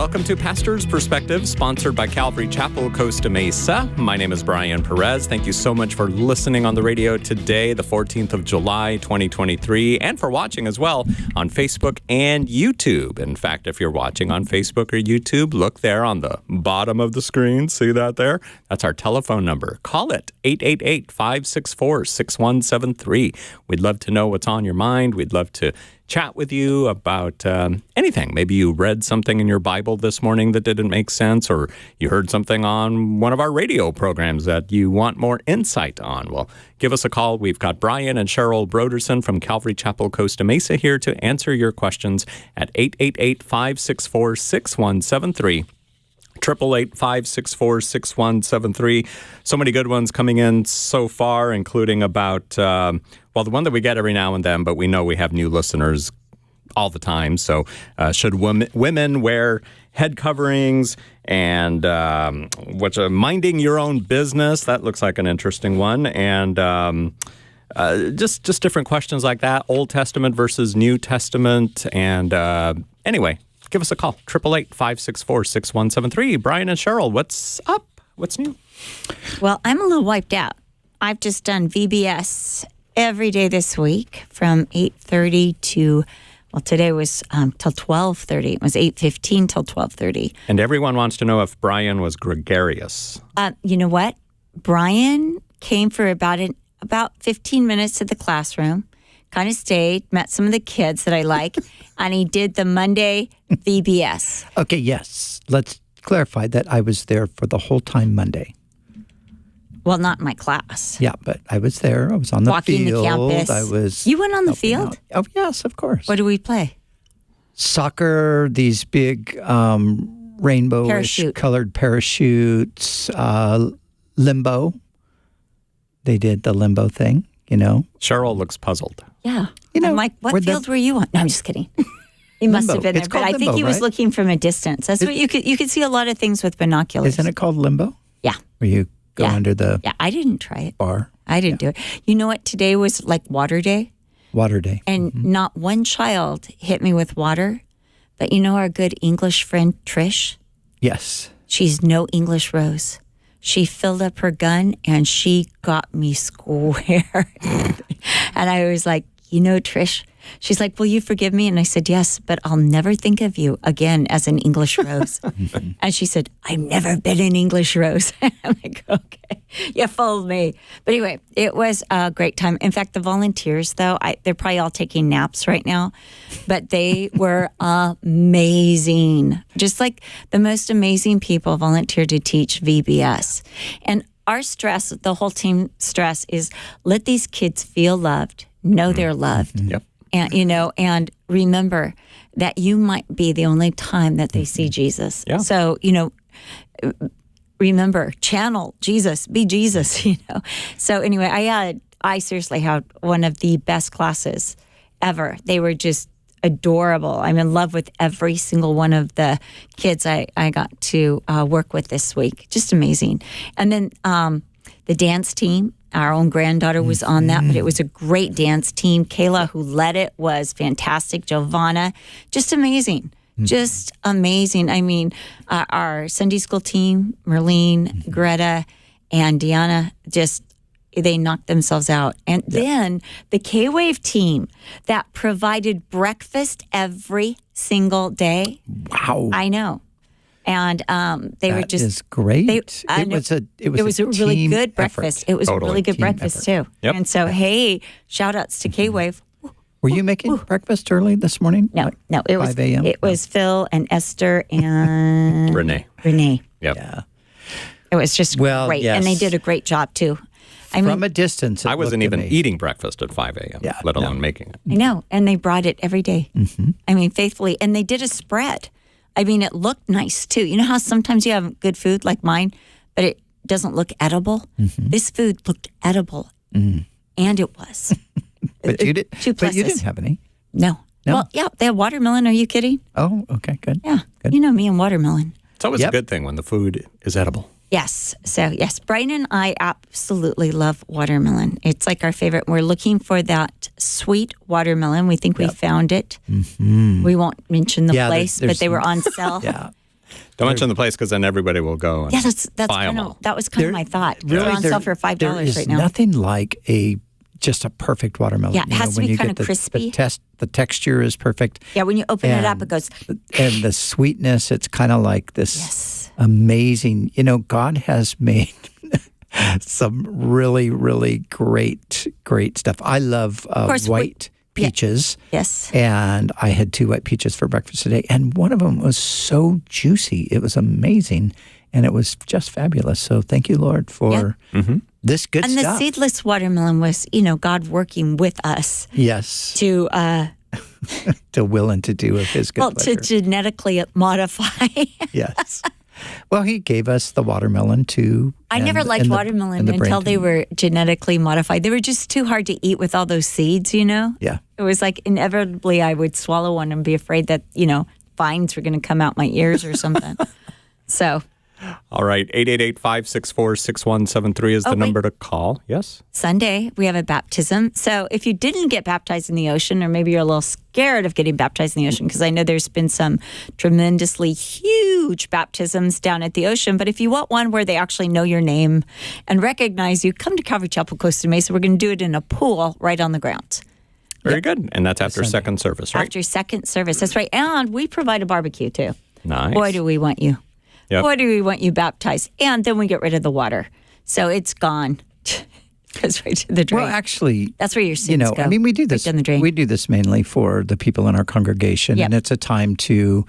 Welcome to Pastor's Perspective, sponsored by Calvary Chapel, Costa Mesa. My name is Brian Perez. Thank you so much for listening on the radio today, the 14th of July, 2023, and for watching as well on Facebook and YouTube. In fact, if you're watching on Facebook or YouTube, look there on the bottom of the screen. See that there? That's our telephone number. Call it 888-564-6173. We'd love to know what's on your mind. We'd love to chat with you about anything. Maybe you read something in your Bible this morning that didn't make sense, or you heard something on one of our radio programs that you want more insight on. Well, give us a call. We've got Brian and Cheryl Broderson from Calvary Chapel, Costa Mesa here to answer your questions at 888-564-6173. 888-564-6173. So many good ones coming in so far, including about, the one that we get every now and then, but we know we have new listeners all the time. So should women wear head coverings? And minding your own business? That looks like an interesting one. And just different questions like that. Old Testament versus New Testament. And anyway, give us a call, 888-564-6173. Brian and Cheryl, what's up? What's new? Well, I'm a little wiped out. I've just done VBS every day this week from 8:30 to, today was till 12:30. It was 8:15 till 12:30. And everyone wants to know if Brian was gregarious. You know what? Brian came for about 15 minutes to the classroom, kind of stayed, met some of the kids that I like, and he did the Monday VBS. Okay, yes. Let's clarify that I was there for the whole time Monday. Well, not my class. Yeah, but I was there. I was on the Walking field. the campus. You went on the field? Out. Oh, yes, of course. What do we play? Soccer, these big rainbow-ish colored parachutes, limbo. They did the limbo thing, you know. Cheryl looks puzzled. Yeah. I'm like, what field were you on? No, I'm just kidding. He must have been there, but I think he was looking from a distance. That's what you could see a lot of things with binoculars. Isn't it called limbo? Yeah. Where you go under the I didn't try it. Bar. I didn't do it. You know what? Today was like water day. Water day. And not one child hit me with water. But you know our good English friend, Trish? Yes. She's no English Rose. She filled up her gun and she got me square. And I was like, Trish, she's like, will you forgive me? And I said, yes, but I'll never think of you again as an English Rose. And she said, I've never been an English Rose. I'm like, okay, you fooled me. But anyway, it was a great time. In fact, the volunteers, though, they're probably all taking naps right now, but they were amazing. Just like the most amazing people volunteered to teach VBS. And our stress, the whole team stress, is let these kids feel loved, know they're loved. Yep. And, and remember that you might be the only time that they see Jesus. Yeah. So, remember, channel Jesus, be Jesus, So anyway, I seriously had one of the best classes ever. They were just adorable. I'm in love with every single one of the kids I got to work with this week. Just amazing. And then the dance team, our own granddaughter was on that, but it was a great dance team. Kayla, who led it, was fantastic. Giovanna, just amazing. Just amazing. I mean, our Sunday school team, Merlene, Greta, and Deanna, they knocked themselves out. And then the K-Wave team that provided breakfast every single day. Wow. I know. And they were just... That is great. It was a really good breakfast. Effort. It was a really good breakfast, too. Yep. And so, hey, shout-outs to K-Wave. Were you making breakfast early this morning? No. It was 5 a.m.? It was Phil and Esther and... Renee. Yep. Yeah. It was just great. Yes. And they did a great job, too. From a distance, I wasn't even eating breakfast at 5 a.m., let alone making it. I know. And they brought it every day. I mean, faithfully. And they did a spread. I mean, it looked nice, too. You know how sometimes you have good food like mine, but it doesn't look edible? This food looked edible. And it was. But you didn't have any? No. Well, yeah, they had watermelon. Are you kidding? Oh, okay, good. Yeah. Good. You know me and watermelon. It's always a good thing when the food is edible. Yes. So, yes, Brian and I absolutely love watermelon. It's like our favorite. We're looking for that sweet watermelon. We think we found it. We won't mention the place, but they were on sale. Don't mention the place because then everybody will go. And Yeah, that's buy 'em kind all. of that was kind of my thought. Really, They're on sale for there $5 is right now. nothing like just a perfect watermelon. Yeah, it has to when be you kind get of crispy. The texture is perfect. Yeah, when you open it up, And- it goes. And the sweetness, it's kind of like this Yes. amazing. God has made some really, really great stuff. I love course, white peaches. Yes. And I had 2 white peaches for breakfast today. And one of them was so juicy. It was amazing. And it was just fabulous. So thank you, Lord, for this good And stuff. the seedless watermelon was, God working with us Yes. to To will and to do of his good pleasure. to genetically modify. Yes. Well, he gave us the watermelon too. I never liked watermelon until they were genetically modified. They were just too hard to eat with all those seeds, Yeah. It was like inevitably I would swallow one and be afraid that, vines were going to come out my ears or something. So All right, 888-564-6173 is the number to call. Yes? Sunday, we have a baptism. So if you didn't get baptized in the ocean, or maybe you're a little scared of getting baptized in the ocean, because I know there's been some tremendously huge baptisms down at the ocean. But if you want one where they actually know your name and recognize you, come to Calvary Chapel, Costa Mesa. We're going to do it in a pool right on the ground. Very good. And that's after second service, right? After second service. That's right. And we provide a barbecue too. Nice. Boy, do we want you. Yep. Boy, do we want you baptized. And then we get rid of the water. So it's gone. Goes right to the drain. Well, actually, that's where your sins go. I mean, we do this. Right down the drain. We do this mainly for the people in our congregation, Yep. and it's a time to,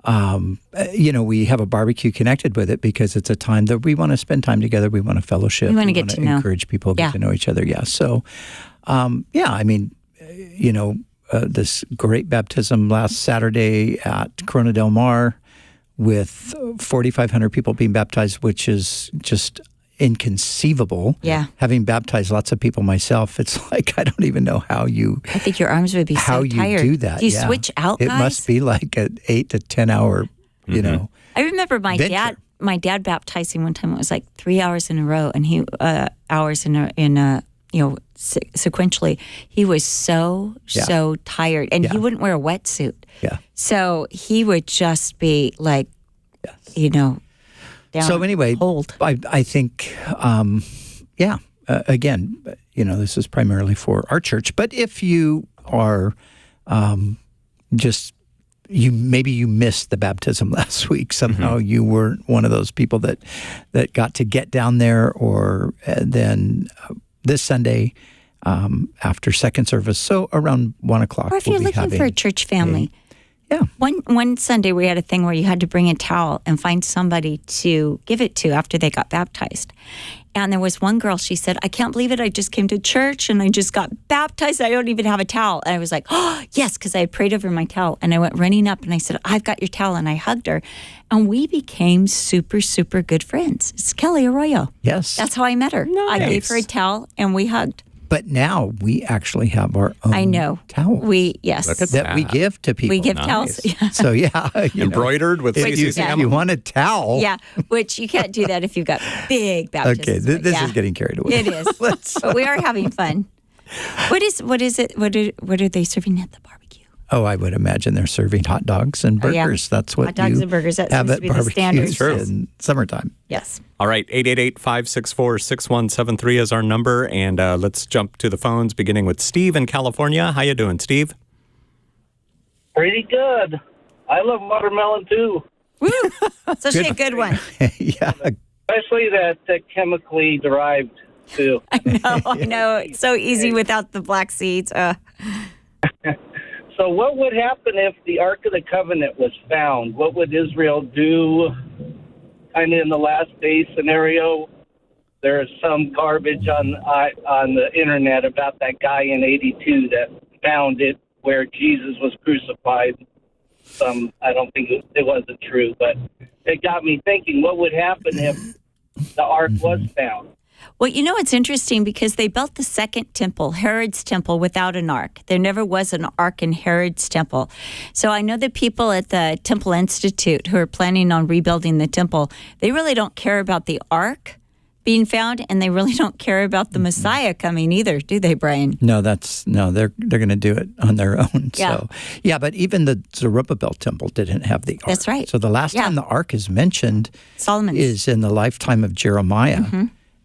we have a barbecue connected with it because it's a time that we want to spend time together. We want to fellowship. We want to get to know. Encourage people, get Yeah. to know each other. Yeah. So, this great baptism last Saturday at Corona Del Mar with 4,500 people being baptized, which is just inconceivable. Yeah. Having baptized lots of people myself, it's like I don't even know how you I think your arms would be so how tired. you do that. Do you yeah. switch out, It guys? must be like an 8 to 10 hour, I remember my venture. dad baptizing one time. It was like 3 hours in a row, and he sequentially. He was so tired, and he wouldn't wear a wetsuit. Yeah. So he would just be like, down. So anyway, cold. I think, again, this is primarily for our church. But if you are maybe you missed the baptism last week. Somehow you weren't one of those people that got to get down there, or then this Sunday after second service, so around 1 o'clock. Or if you're looking for a church family. Yeah. One Sunday we had a thing where you had to bring a towel and find somebody to give it to after they got baptized. And there was one girl, she said, I can't believe it. I just came to church and I just got baptized. I don't even have a towel. And I was like, oh, yes, because I had prayed over my towel. And I went running up and I said, I've got your towel. And I hugged her. And we became super, super good friends. It's Kelly Arroyo. Yes. That's how I met her. Nice. I gave her a towel and we hugged. But now we actually have our own towels. Yes. Look at that we give to people. We give Nice. towels. Yeah. So Embroidered with if CCC. you want a towel. Yeah, which you can't do that if you've got big baptisms. Okay, but this yeah. is getting carried away. It is. But we are having fun. What is it? What are they serving at the barbecue? Oh, I would imagine they're serving hot dogs and burgers. That's what Hot dogs you and burgers. That have seems at to be the standard. barbecues in summertime. Yes. All right, 888-564-6173 is our number, and let's jump to the phones, beginning with Steve in California. How you doing, Steve? Pretty good. I love watermelon too, Woo! Especially a good one. Yeah. especially that chemically derived too. I know. It's so easy without the black seeds. So what would happen if the Ark of the Covenant was found? What would Israel do kind of in the last day scenario? There's some garbage on the internet about that guy in 82 that found it where Jesus was crucified. I don't think it wasn't true, but it got me thinking, what would happen if the Ark was found? Well, it's interesting because they built the second temple, Herod's temple, without an ark. There never was an ark in Herod's temple. So I know the people at the Temple Institute who are planning on rebuilding the temple, they really don't care about the ark. being found, and they really don't care about the Messiah coming either, do they, Brian? No, they're going to do it on their own. Yeah. So, but even the Zerubbabel temple didn't have the ark. That's right. So the last time the ark is mentioned Solomon's. is in the lifetime of Jeremiah,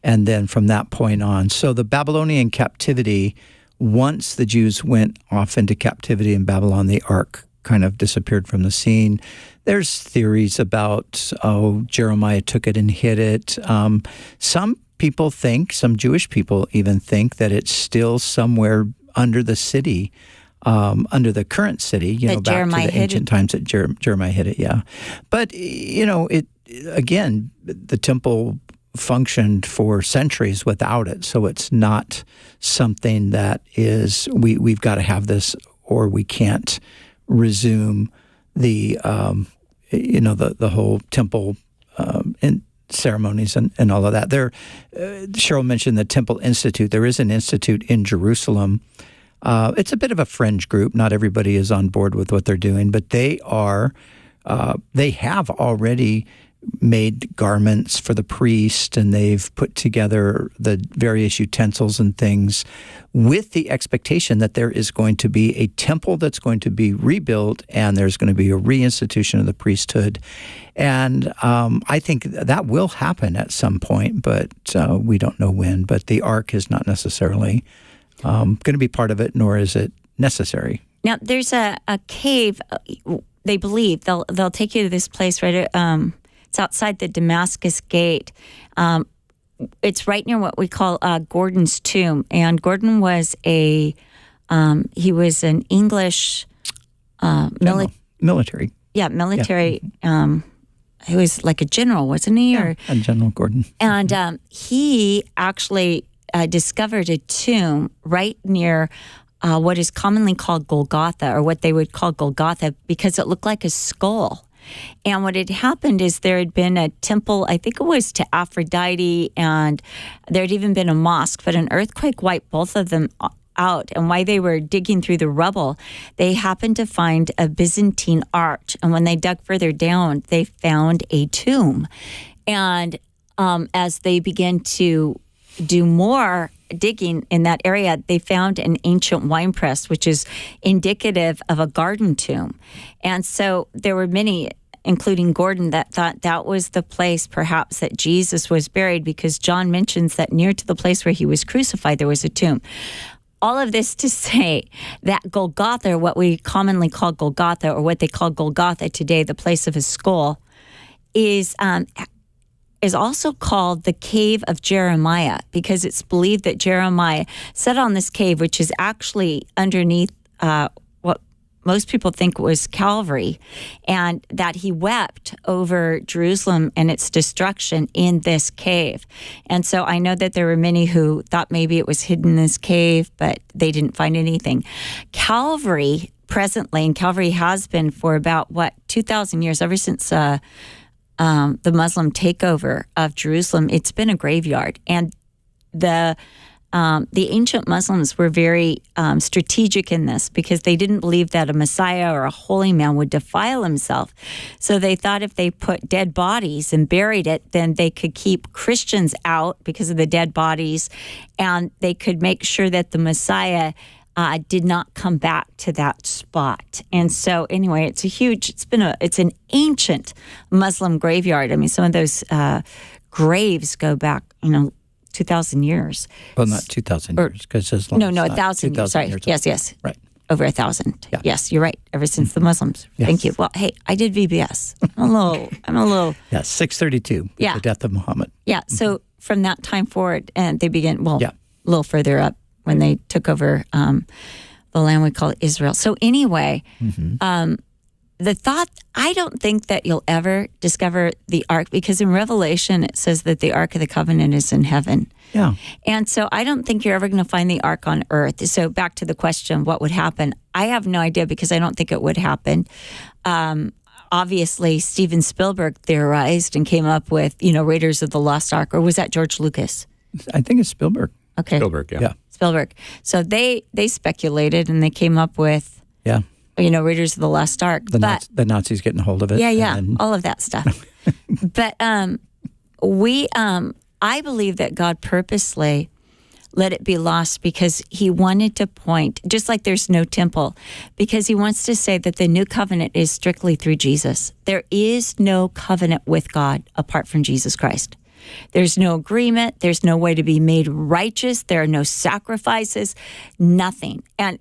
and then from that point on. So the Babylonian captivity, once the Jews went off into captivity in Babylon, the ark kind of disappeared from the scene. There's theories about, Jeremiah took it and hid it. Some people think, some Jewish people even think that it's still somewhere under the city, under the current city, back Jeremiah to the ancient times that Jeremiah hid it, yeah. But, again, the temple functioned for centuries without it, so it's not something that is, we've got to have this or we can't resume the the whole temple and ceremonies and all of that. Cheryl mentioned the Temple Institute. There is an institute in Jerusalem. It's a bit of a fringe group. Not everybody is on board with what they're doing, but they have already made garments for the priest, and they've put together the various utensils and things with the expectation that there is going to be a temple that's going to be rebuilt, and there's going to be a reinstitution of the priesthood. And I think that will happen at some point, but we don't know when. But the ark is not necessarily going to be part of it, nor is it necessary. Now, there's a cave, they believe. They'll take you to this place right it's outside the Damascus Gate. It's right near what we call Gordon's tomb. And Gordon was he was an English military. Yeah, military. Yeah. He was like a general, wasn't he? Yeah, and General Gordon. And he actually discovered a tomb right near what is commonly called Golgotha, or what they would call Golgotha, because it looked like a skull. And what had happened is there had been a temple, I think it was to Aphrodite, and there had even been a mosque, but an earthquake wiped both of them out. And while they were digging through the rubble, they happened to find a Byzantine arch. And when they dug further down, they found a tomb. And as they began to do more digging in that area, they found an ancient wine press, which is indicative of a garden tomb. And so there were many, including Gordon, that thought that was the place perhaps that Jesus was buried, because John mentions that near to the place where he was crucified, there was a tomb. All of this to say that Golgotha, or what we commonly call Golgotha, or what they call Golgotha today, the place of his skull, is also called the Cave of Jeremiah, because it's believed that Jeremiah sat on this cave, which is actually underneath what most people think was Calvary, and that he wept over Jerusalem and its destruction in this cave. And so I know that there were many who thought maybe it was hidden in this cave, but they didn't find anything. Calvary presently, and Calvary has been for about, 2,000 years, ever since the Muslim takeover of Jerusalem, it's been a graveyard. And the ancient Muslims were very strategic in this, because they didn't believe that a Messiah or a holy man would defile himself. So they thought if they put dead bodies and buried it, then they could keep Christians out because of the dead bodies, and they could make sure that the Messiah did not come back to that spot. And so anyway, it's an ancient Muslim graveyard. I mean, some of those graves go back, 2,000 years. Well, not 2,000 years, because as long as 1,000 years. Sorry. Yes. Right. Over 1,000. Yeah. Yes, you're right. Ever since the Muslims. Yes. Thank you. Well, hey, I did VBS. I'm a little. Yeah, 632. Yeah. The death of Muhammad. Yeah. So from that time forward, and they began, Yeah. a little further up when they took over the land we call Israel. So anyway, the thought, I don't think that you'll ever discover the Ark, because in Revelation it says that the Ark of the Covenant is in heaven. Yeah. And so I don't think you're ever going to find the Ark on earth. So back to the question, what would happen? I have no idea, because I don't think it would happen. Obviously, Steven Spielberg theorized and came up with, Raiders of the Lost Ark, or was that George Lucas? I think it's Spielberg. Okay. Spielberg, yeah. Spielberg. So they speculated, and they came up with, Yeah. Raiders of the Lost Ark. The Nazis getting a hold of it. Yeah, all of that stuff. But I believe that God purposely let it be lost because he wanted to point, just like there's no temple, because he wants to say that the new covenant is strictly through Jesus. There is no covenant with God apart from Jesus Christ. There's no agreement. There's no way to be made righteous. There are no sacrifices, nothing. And,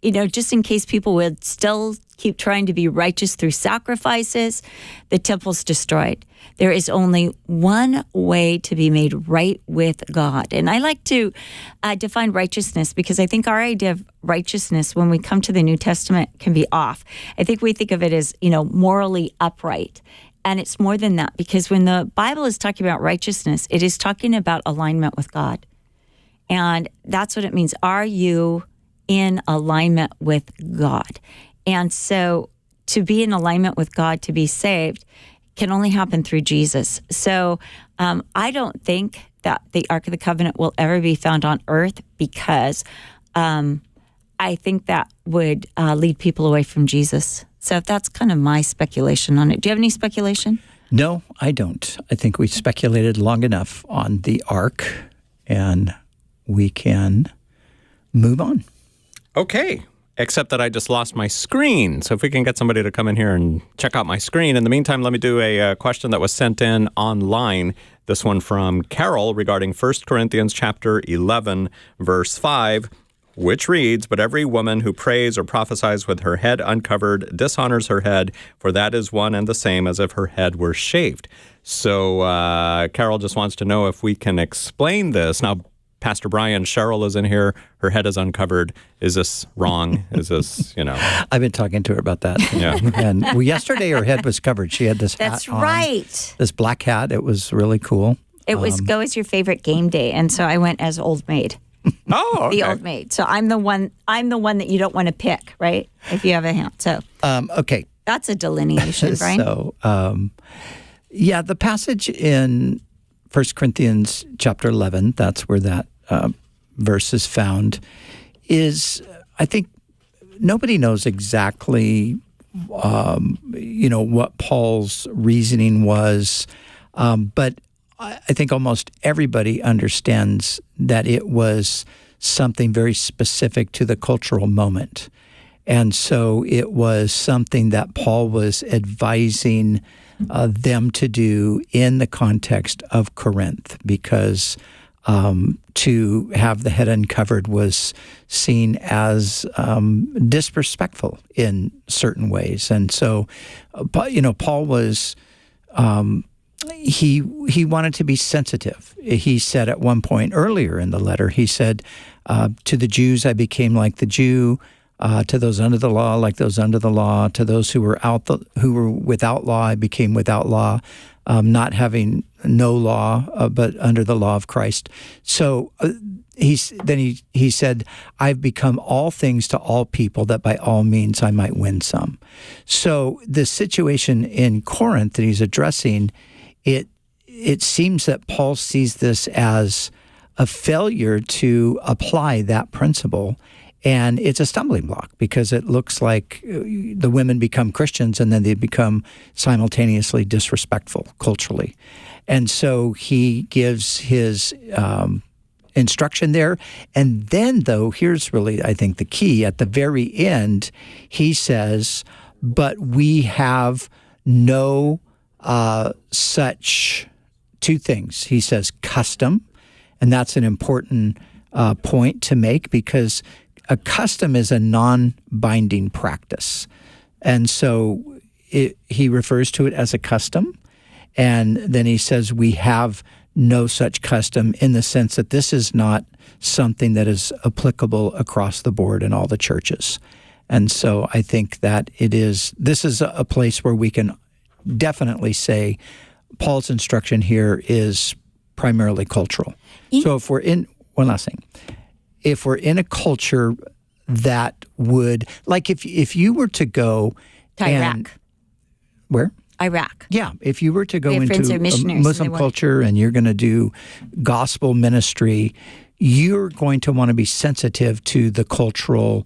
just in case people would still keep trying to be righteous through sacrifices, the temple's destroyed. There is only one way to be made right with God. And I like to define righteousness because I think our idea of righteousness when we come to the New Testament can be off. I think we think of it as, morally upright. And it's more than that, because when the Bible is talking about righteousness, it is talking about alignment with God. And that's what it means. Are you in alignment with God? And so to be in alignment with God, to be saved, can only happen through Jesus. So I don't think that the Ark of the Covenant will ever be found on earth because I think that would lead people away from Jesus. So that's kind of my speculation on it. Do you have any speculation? No, I don't. I think we speculated long enough on the Ark, and we can move on. Okay. Except that I just lost my screen. So if we can get somebody to come in here and check out my screen. In the meantime, let me do a question that was sent in online. This one from Carol regarding 1 Corinthians chapter 11, verse 5, which reads, "But every woman who prays or prophesies with her head uncovered dishonors her head, for that is one and the same as if her head were shaved." So Carol just wants to know if we can explain this. Now, Pastor Brian, Cheryl is in here. Her head is uncovered. Is this wrong? Is this, I've been talking to her about that. Yeah. And yesterday her head was covered. She had this hat That's on, right. this black hat. It was really cool. It was go as your favorite game day. And so I went as Old Maid. Oh, okay. The Old Maid. So I'm the one that you don't want to pick, right? If you have a hand. So okay. that's a delineation, Brian. So, the passage in 1 Corinthians chapter 11, that's where that verse is found, is, I think, nobody knows exactly, what Paul's reasoning was, but I think almost everybody understands that it was something very specific to the cultural moment. And so it was something that Paul was advising them to do in the context of Corinth, because to have the head uncovered was seen as disrespectful in certain ways. And so, Paul was, he wanted to be sensitive. He said at one point earlier in the letter, he said, to the Jews I became like the Jew, to those under the law, like those under the law. To those who were without law, I became without law, not having no law, but under the law of Christ. So he said, I've become all things to all people, that by all means I might win some. So the situation in Corinth that he's addressing, it seems that Paul sees this as a failure to apply that principle. And it's a stumbling block because it looks like the women become Christians and then they become simultaneously disrespectful culturally. And so he gives his instruction there. And then, though, here's really, I think, the key. At the very end, he says, but we have no such two things. He says custom, and that's an important point to make, because a custom is a non-binding practice. And so he refers to it as a custom. And then he says we have no such custom, in the sense that this is not something that is applicable across the board in all the churches. And so I think that this is a place where we can definitely say Paul's instruction here is primarily cultural. So if we're in, one last thing, if we're in a culture that would, like if you were to go to Iraq. Where? Iraq. Yeah, if you were to go into a Muslim culture and you're going to do gospel ministry, you're going to want to be sensitive to the cultural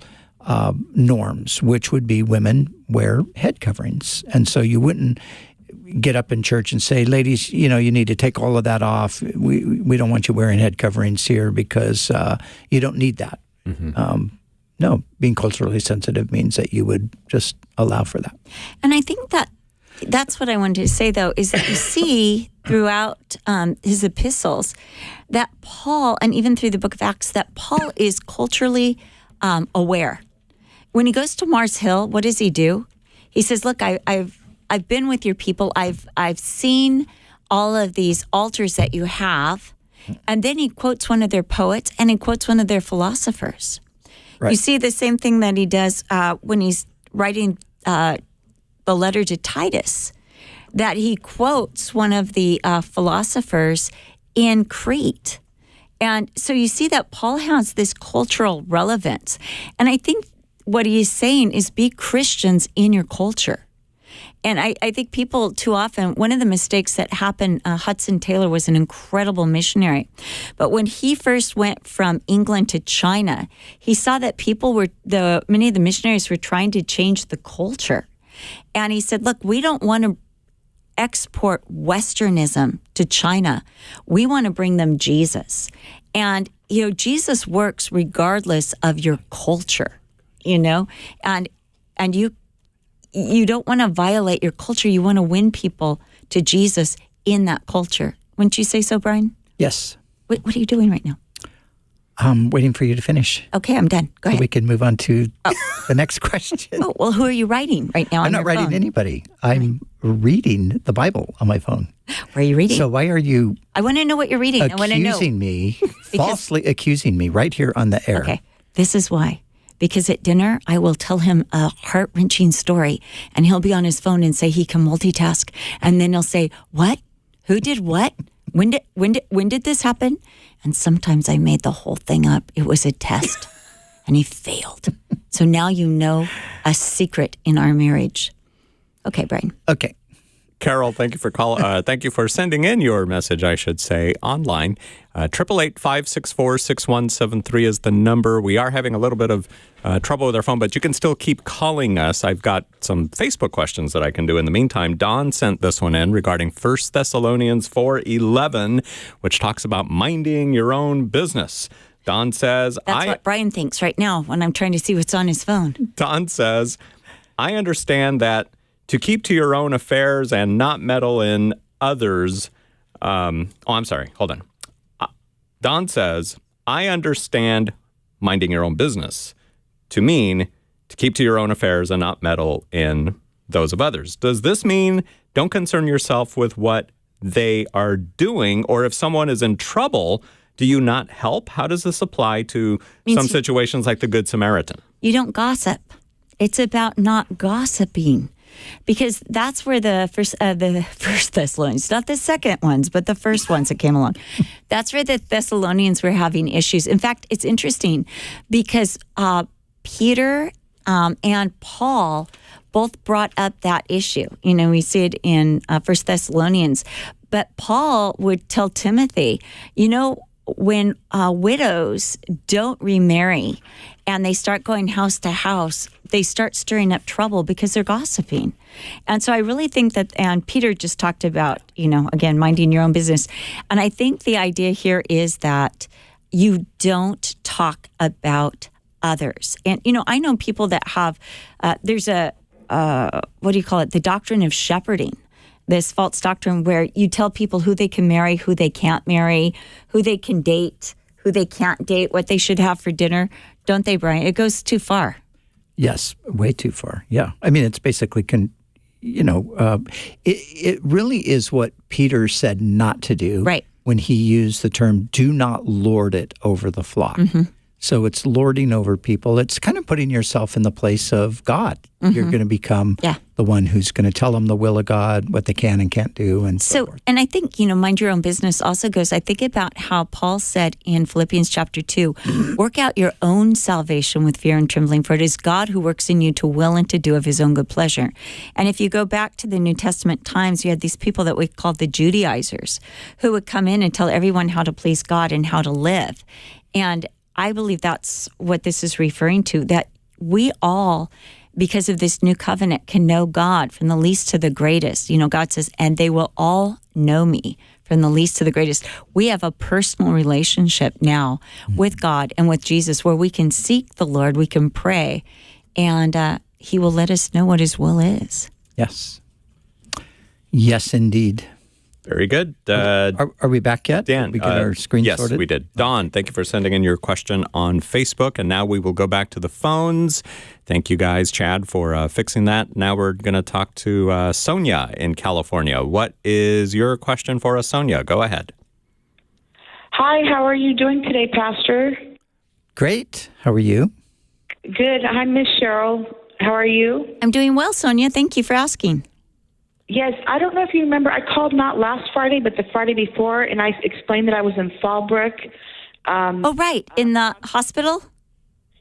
norms, which would be women wear head coverings. And so you wouldn't, get up in church and say, ladies, you need to take all of that off. We don't want you wearing head coverings here because you don't need that. No, being culturally sensitive means that you would just allow for that. And I think that's what I wanted to say, though, is that you see throughout his epistles that Paul, and even through the book of Acts, that Paul is culturally aware. When he goes to Mars Hill, what does he do? He says, look, I've been with your people. I've seen all of these altars that you have. And then he quotes one of their poets and he quotes one of their philosophers. Right. You see the same thing that he does when he's writing the letter to Titus, that he quotes one of the philosophers in Crete. And so you see that Paul has this cultural relevance. And I think what he is saying is be Christians in your culture. And I think people too often, one of the mistakes that happened, Hudson Taylor was an incredible missionary. But when he first went from England to China, he saw that many of the missionaries were trying to change the culture. And he said, look, we don't want to export Westernism to China. We want to bring them Jesus. And, Jesus works regardless of your culture, and you don't want to violate your culture. You want to win people to Jesus in that culture. Wouldn't you say so, Brian? Yes. What are you doing right now? I'm waiting for you to finish. Okay, I'm done. Go ahead. So we can move on to the next question. Oh, well, who are you writing right now? I'm not writing anybody. I'm reading the Bible on my phone. Where are you reading? So why are you I want to know what you're reading. I want to know. Falsely accusing me right here on the air. Okay, this is why. Because at dinner, I will tell him a heart-wrenching story, and he'll be on his phone and say he can multitask. And then he'll say, what? Who did what? When did this happen? And sometimes I made the whole thing up. It was a test, and he failed. So now you know a secret in our marriage. Okay, Brian. Okay. Carol, thank you for thank you for sending in your message, I should say, online. 888-564-6173 is the number. We are having a little bit of trouble with our phone, but you can still keep calling us. I've got some Facebook questions that I can do in the meantime. Don sent this one in regarding 1 Thessalonians 4:11, which talks about minding your own business. Don says... That's what Brian thinks right now when I'm trying to see what's on his phone. Don says, I understand that to keep to your own affairs and not meddle in others. I'm sorry. Hold on. Don says, I understand minding your own business to mean to keep to your own affairs and not meddle in those of others. Does this mean don't concern yourself with what they are doing? Or if someone is in trouble, do you not help? How does this apply to some situations like the Good Samaritan? You don't gossip. It's about not gossiping. Because that's where the first Thessalonians, not the second ones, but the first ones that came along. That's where the Thessalonians were having issues. In fact, it's interesting because Peter and Paul both brought up that issue. We see it in 1 Thessalonians. But Paul would tell Timothy, when widows don't remarry and they start going house to house, they start stirring up trouble because they're gossiping. And so I really think that, and Peter just talked about, again, minding your own business. And I think the idea here is that you don't talk about others. And, I know people that have, there's the doctrine of shepherding. This false doctrine where you tell people who they can marry, who they can't marry, who they can date, who they can't date, what they should have for dinner. Don't they, Brian? It goes too far. Yes, way too far. Yeah. I mean, it's basically, it really is what Peter said not to do. Right. When he used the term, do not lord it over the flock. Mm-hmm. So it's lording over people. It's kind of putting yourself in the place of God. Mm-hmm. You're going to become the one who's going to tell them the will of God, what they can and can't do, and so forth. And I think, mind your own business also goes, I think about how Paul said in Philippians chapter 2, work out your own salvation with fear and trembling, for it is God who works in you to will and to do of his own good pleasure. And if you go back to the New Testament times, you had these people that we called the Judaizers who would come in and tell everyone how to please God and how to live. And I believe that's what this is referring to, that we all because of this new covenant, can know God from the least to the greatest. You know, God says, and they will all know me from the least to the greatest. We have a personal relationship now with God and with Jesus where we can seek the Lord, we can pray, and he will let us know what his will is. Yes. Yes, indeed. Very good. Are we back yet? Dan, Did we get our screen yes, sorted? we did. Dawn, thank you for sending in your question on Facebook. And now we will go back to the phones. Thank you guys, Chad, for fixing that. Now we're going to talk to Sonia in California. What is your question for us, Sonia? Go ahead. Hi, how are you doing today, Pastor? Great. How are you? Good. I'm Miss Cheryl. How are you? I'm doing well, Sonia. Thank you for asking. Yes, I don't know if you remember, I called not last Friday, but the Friday before, and I explained that I was in Fallbrook. Oh, right. In the hospital?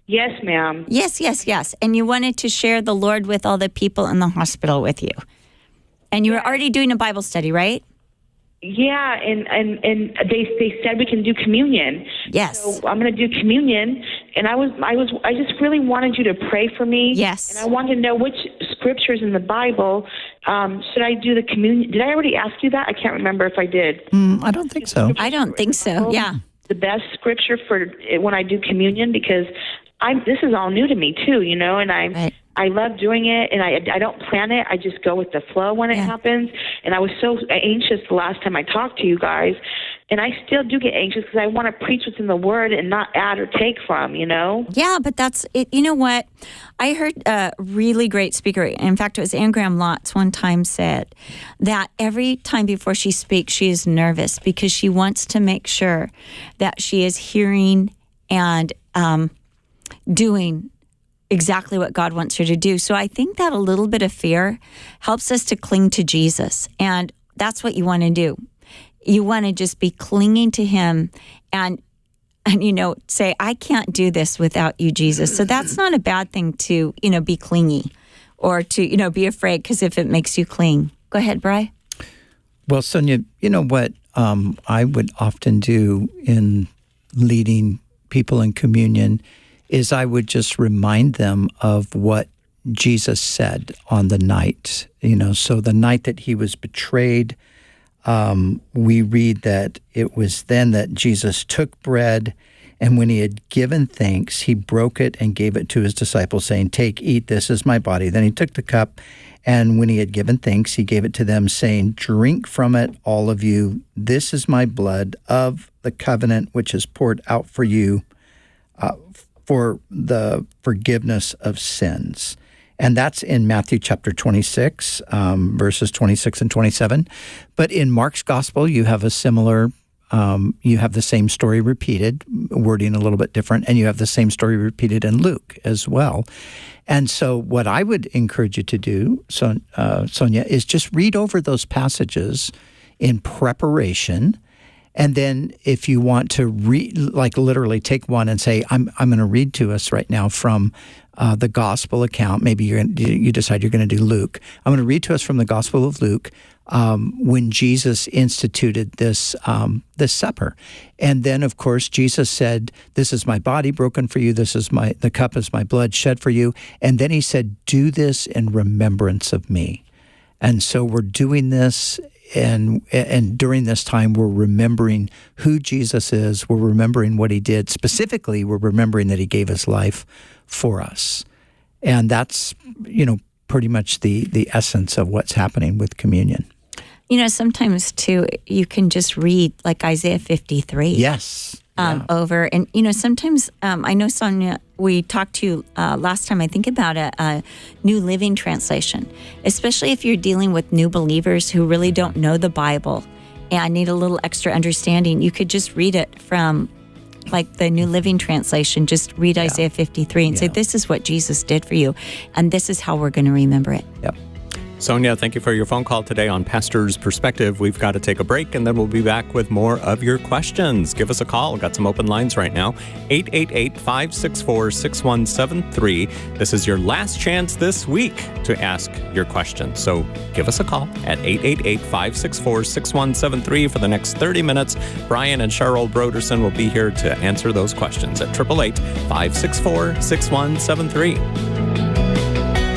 Yes, ma'am. Yes. And you wanted to share the Lord with all the people in the hospital with you. And you were already doing a Bible study, right? Yeah, and they said we can do communion. Yes. So I'm going to do communion, and I just really wanted you to pray for me. Yes. And I wanted to know which scriptures in the Bible should I do the communion. Did I already ask you that? I can't remember if I did. I don't think so. I don't think so. Yeah. The best scripture for when I do communion, because this is all new to me too, you know, and I love doing it, and I don't plan it. I just go with the flow when it happens. And I was so anxious the last time I talked to you guys, and I still do get anxious because I want to preach what's in the Word and not add or take from, you know? Yeah, but that's it. You know what? I heard a really great speaker. In fact, it was Anne Graham Lotz one time said that every time before she speaks, she is nervous because she wants to make sure that she is hearing and doing exactly what God wants her to do. So I think that a little bit of fear helps us to cling to Jesus. And that's what you want to do. You want to just be clinging to him and you know, say, I can't do this without you, Jesus. So that's not a bad thing to, you know, be clingy or to, you know, be afraid, because if it makes you cling. Go ahead, Bri. Well, Sonia, you know what I would often do in leading people in communion is I would just remind them of what Jesus said on the night. You know, so the night that he was betrayed, we read that it was then that Jesus took bread, and when he had given thanks, he broke it and gave it to his disciples, saying, "Take, eat, this is my body." Then he took the cup, and when he had given thanks, he gave it to them, saying, "Drink from it, all of you. This is my blood of the covenant, which is poured out for you for the forgiveness of sins." And that's in Matthew chapter 26, verses 26 and 27. But in Mark's gospel, you have a similar, you have the same story repeated, wording a little bit different, and you have the same story repeated in Luke as well. And so what I would encourage you to do, Sonia, is just read over those passages in preparation. And then if you want to literally take one and say, I'm going to read to us right now from the gospel account. Maybe you decide you're going to do Luke. I'm going to read to us from the Gospel of Luke when Jesus instituted this supper. And then, of course, Jesus said, "This is my body broken for you. The cup is my blood shed for you." And then he said, "Do this in remembrance of me." And so we're doing this. And during this time, we're remembering who Jesus is. We're remembering what he did. Specifically, we're remembering that he gave his life for us. And that's, you know, pretty much the essence of what's happening with communion. You know, sometimes, too, you can just read, like Isaiah 53. Yes. Over. And, you know, sometimes, I know, Sonia, we talked to you last time, I think, about a New Living Translation, especially if you're dealing with new believers who really don't know the Bible and need a little extra understanding. You could just read it from, like, the New Living Translation. Just read Isaiah 53 and say, this is what Jesus did for you, and this is how we're going to remember it. Yep. Sonia, thank you for your phone call today on Pastor's Perspective. We've got to take a break, and then we'll be back with more of your questions. Give us a call. We've got some open lines right now. 888-564-6173. This is your last chance this week to ask your question. So give us a call at 888-564-6173 for the next 30 minutes. Brian and Cheryl Broderson will be here to answer those questions at 888-564-6173.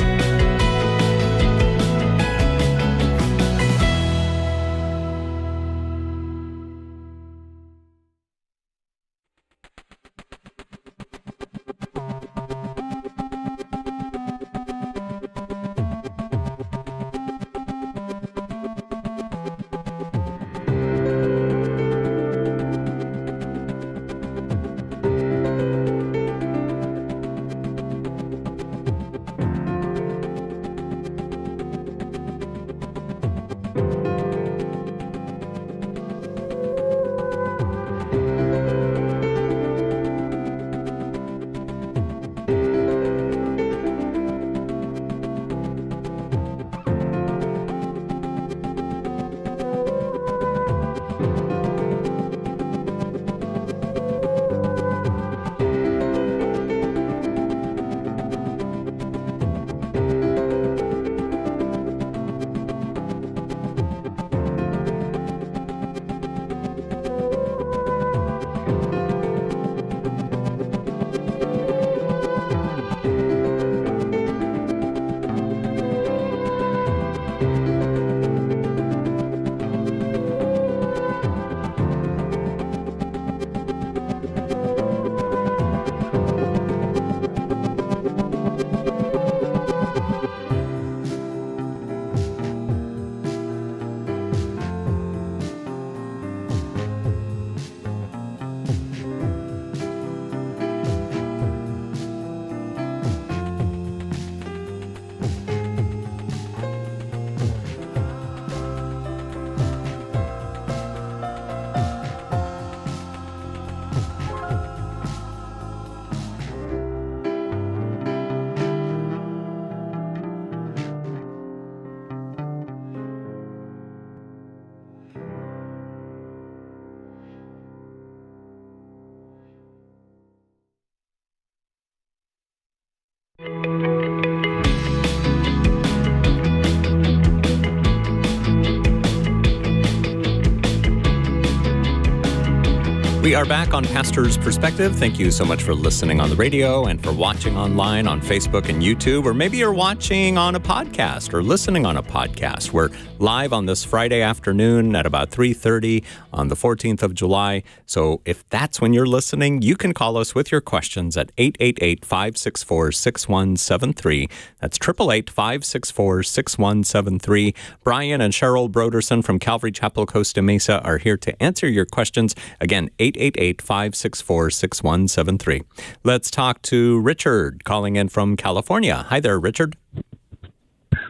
We are back on Pastor's Perspective. Thank you so much for listening on the radio and for watching online on Facebook and YouTube, or maybe you're watching on a podcast or listening on a podcast. We're live on this Friday afternoon at about 3:30 on the 14th of July. So if that's when you're listening, you can call us with your questions at 888-564-6173. That's 888-564-6173. Brian and Cheryl Broderson from Calvary Chapel, Costa Mesa are here to answer your questions. Again, 888-564-6173. Let's talk to Richard calling in from California. Hi there, Richard.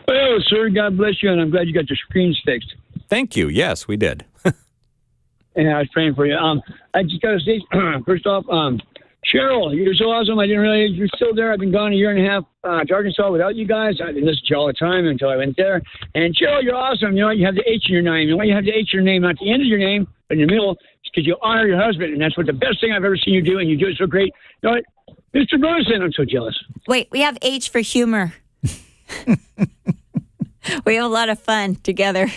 Well, sir, God bless you, and I'm glad you got your screens fixed. Thank you. Yes, we did. And I was praying for you. I just got to say, first off, Cheryl, you're so awesome. I didn't realize you're still there. I've been gone a year and a half to Arkansas without you guys. I've been listening to you all the time until I went there. And Cheryl, you're awesome. You know what? You have the H in your name. You know why you have the H in your name, not at the end of your name, but in the middle? It's because you honor your husband, and that's what the best thing I've ever seen you do, and you do it so great. You know what? Mr. Broderson, I'm so jealous. Wait, we have H for humor. We have a lot of fun together.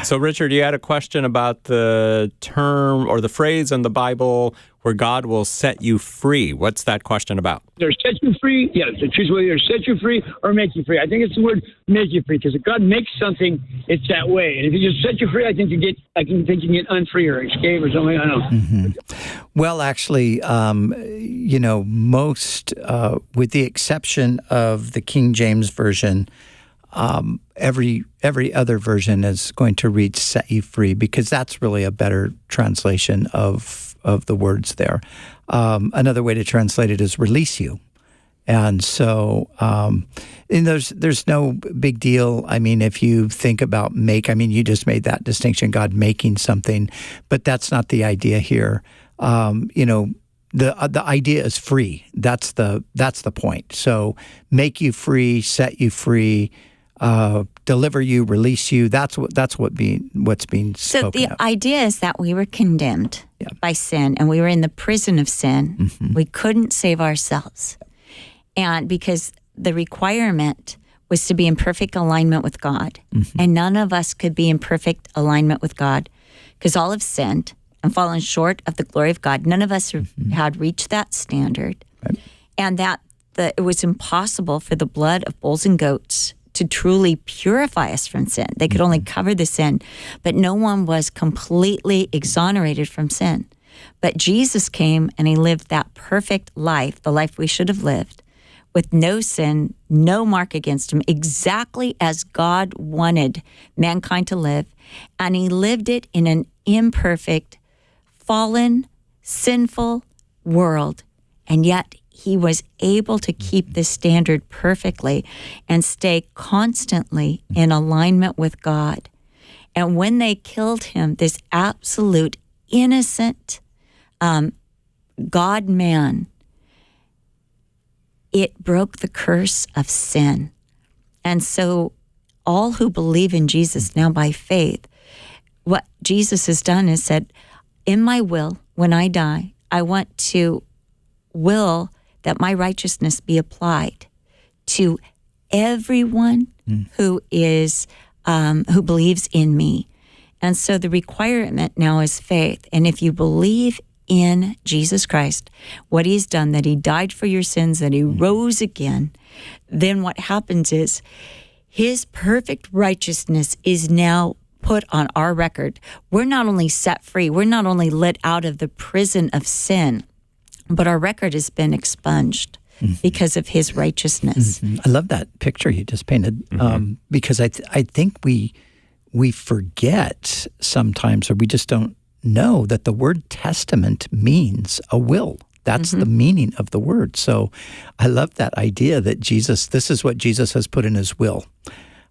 So, Richard, you had a question about the term or the phrase in the Bible where God will set you free. What's that question about? Either set you free, yes, the truth will either set you free or make you free. I think it's the word make you free, because if God makes something, it's that way. And if He just set you free, I think you get unfree or escape or something. I don't know. Mm-hmm. Well, actually, most, with the exception of the King James Version, every other version is going to read "set you free," because that's really a better translation of the words there. Another way to translate it is "release you," and so and there's no big deal. I mean, if you think about you just made that distinction, God making something, but that's not the idea here. The idea is free. That's the point. So make you free, set you free. Deliver you, release you. That's what's being spoken So the of. idea is that we were condemned by sin, and we were in the prison of sin. Mm-hmm. We couldn't save ourselves, and because the requirement was to be in perfect alignment with God, mm-hmm. and none of us could be in perfect alignment with God because all have sinned and fallen short of the glory of God. None of us mm-hmm. had reached that standard, right. And that it was impossible for the blood of bulls and goats to truly purify us from sin. They could only cover the sin, but no one was completely exonerated from sin. But Jesus came and He lived that perfect life, the life we should have lived, with no sin, no mark against Him, exactly as God wanted mankind to live. And He lived it in an imperfect, fallen, sinful world. And yet He was able to keep this standard perfectly and stay constantly in alignment with God. And when they killed Him, this absolute innocent God-man, it broke the curse of sin. And so all who believe in Jesus now by faith, what Jesus has done is said, in my will, when I die, I want to will that my righteousness be applied to everyone who is who believes in me. And so the requirement now is faith. And if you believe in Jesus Christ, what He's done, that He died for your sins, that He rose again, then what happens is His perfect righteousness is now put on our record. We're not only set free, we're not only let out of the prison of sin, but our record has been expunged because of His righteousness. Mm-hmm. I love that picture you just painted, because I think we forget sometimes, or we just don't know, that the word testament means a will. That's the meaning of the word. So I love that idea that this is what Jesus has put in His will.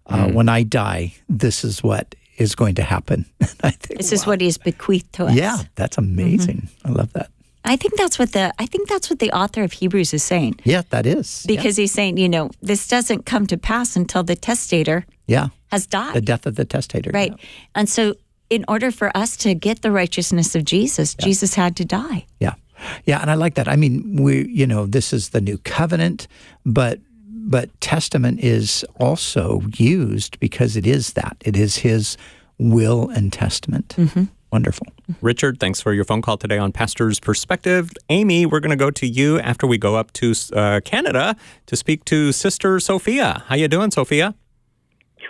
When I die, this is what is going to happen. I think, this is what He has bequeathed to us. Yeah, that's amazing. I love that. I think that's what the author of Hebrews is saying. Yeah, that is. Because he's saying, this doesn't come to pass until the testator has died. The death of the testator. Right. Yeah. And so in order for us to get the righteousness of Jesus, Jesus had to die. Yeah. Yeah, and I like that. I mean, this is the new covenant, but testament is also used because it is that. It is His will and testament. Mm-hmm. Wonderful. Richard, thanks for your phone call today on Pastor's Perspective. Amy, we're going to go to you after we go up to Canada to speak to Sister Sophia. How you doing, Sophia?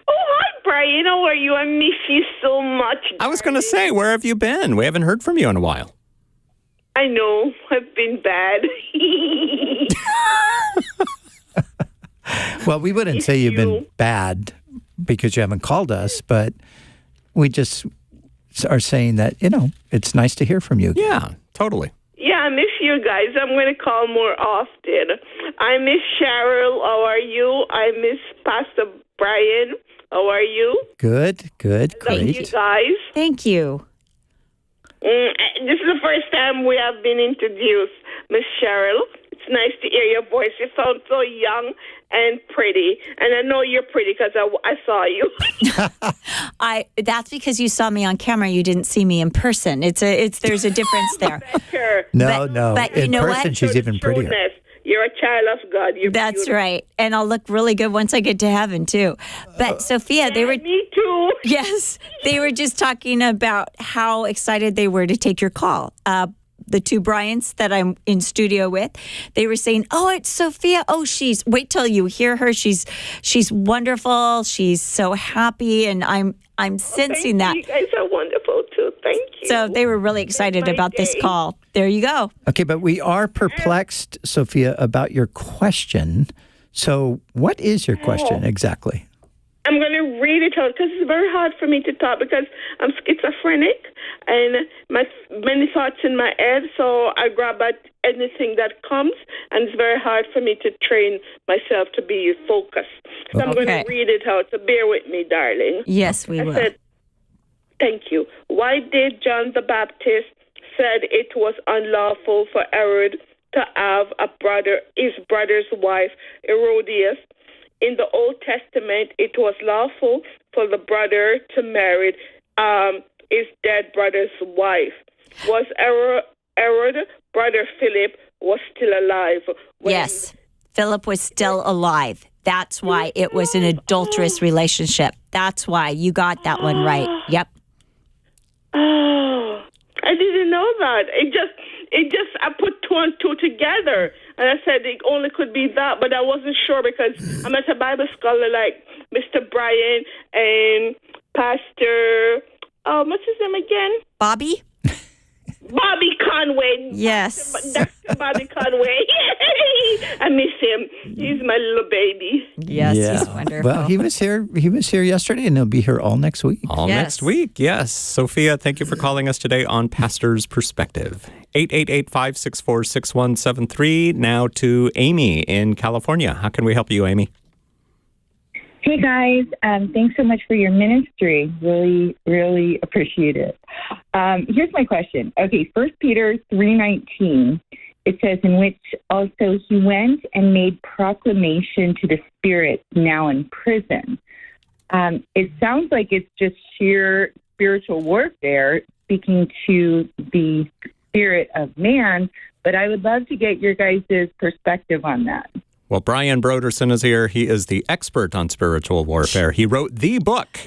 Oh, hi, Brian. How are you? I miss you so much. I was going to say, where have you been? We haven't heard from you in a while. I know. I've been bad. Well, we wouldn't say you've been bad because you haven't called us, but we just are saying that, it's nice to hear from you. Yeah, totally. Yeah, I miss you guys. I'm going to call more often. I miss Cheryl. How are you? I miss Pastor Brian. How are you? Good, great. Thank you, guys. Thank you. This is the first time we have been introduced, Miss Cheryl. It's nice to hear your voice. You sound so young and pretty. And I know you're pretty because I saw you. That's because you saw me on camera. You didn't see me in person. There's a difference there. No. But in person, she's even prettier. You're a child of God. That's beautiful. right. And I'll look really good once I get to heaven, too. But, Sophia, Me too. Yes, they were just talking about how excited they were to take your call. The two Bryans that I'm in studio with, they were saying, "Oh, it's Sophia. Oh, wait till you hear her. She's wonderful. She's so happy." And I'm sensing that. You guys are wonderful too. Thank you. So they were really excited about this call. There you go. Okay, but we are perplexed, Sophia, about your question. So what is your question exactly? I'm going to read it out because it's very hard for me to talk because I'm schizophrenic and many thoughts in my head. So I grab at anything that comes, and it's very hard for me to train myself to be focused. So I'm going to read it out. So bear with me, darling. Yes, we will. Said, thank you. Why did John the Baptist said it was unlawful for Herod to have his brother's wife, Herodias? In the Old Testament, it was lawful for the brother to marry his dead brother's wife. Was Herod, brother Philip, was still alive? Yes, Philip was still alive. That's why it was an adulterous relationship. That's why you got that one right. Yep. Oh, I didn't know that. I put two and two together. And I said it only could be that, but I wasn't sure because I'm not a Bible scholar like Mr. Brian and Pastor, what's his name again? Bobby Conway. Yes. Dr. Bobby Conway. I miss him. He's my little baby. Yes, he's wonderful. Well, he was here yesterday, and he'll be here all next week. Next week, yes. Sophia, thank you for calling us today on Pastor's Perspective. 888-564-6173. Now to Amy in California. How can we help you, Amy? Hey, guys. Thanks so much for your ministry. Really, really appreciate it. Here's my question. Okay, 1 Peter 3:19, it says, in which also he went and made proclamation to the spirits now in prison. It sounds like it's just sheer spiritual warfare, speaking to the spirit of man, but I would love to get your guys' perspective on that. Well, Brian Broderson is here. He is the expert on spiritual warfare. He wrote the book.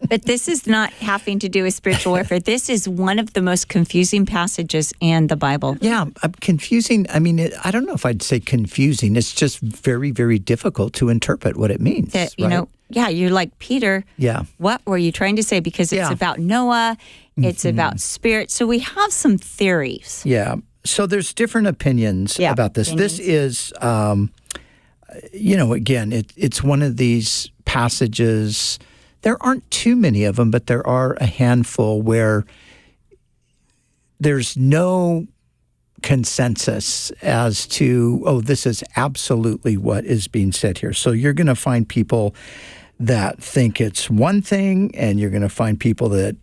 But this is not having to do with spiritual warfare. This is one of the most confusing passages in the Bible. Yeah, confusing. I mean, I don't know if I'd say confusing. It's just very, very difficult to interpret what it means. You're like, Peter, what were you trying to say? Because it's about Noah, it's about spirit. So we have some theories. Yeah. So there's different opinions about this. This is, again, it's one of these passages. There aren't too many of them, but there are a handful where there's no consensus as to, this is absolutely what is being said here. So you're going to find people that think it's one thing, and you're going to find people that